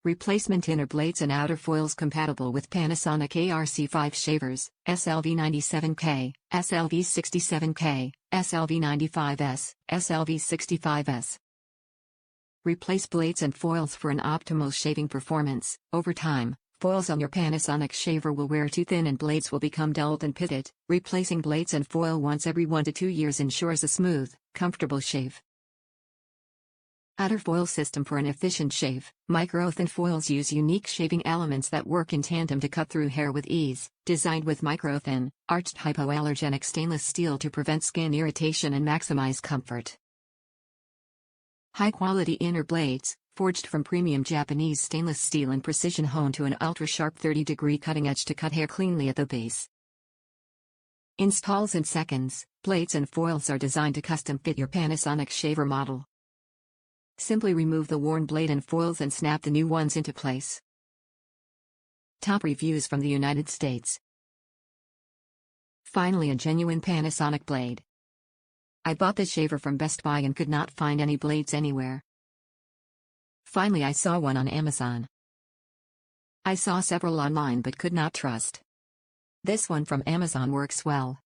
Replacement inner blades and outer foils compatible with Panasonic ARC5 shavers, SLV97K, SLV67K, SLV95S, SLV65S. Replace blades and foils for an optimal shaving performance. Over time, foils on your Panasonic shaver will wear too thin and blades will become dulled and pitted. Replacing blades and foil once every 1 to 2 years ensures a smooth, comfortable shave. Outer foil system for an efficient shave. Micro-thin foils use unique shaving elements that work in tandem to cut through hair with ease. Designed with micro-thin, arched hypoallergenic stainless steel to prevent skin irritation and maximize comfort. High-quality inner blades, forged from premium Japanese stainless steel and precision honed to an ultra-sharp 30-degree cutting edge to cut hair cleanly at the base. Installs in seconds. Blades and foils are designed to custom fit your Panasonic shaver model. Simply remove the worn blade and foils and snap the new ones into place. Top reviews from the United States. Finally, a genuine Panasonic blade. I bought this shaver from Best Buy and could not find any blades anywhere. Finally, I saw one on Amazon. I saw several online but could not trust. This one from Amazon works well.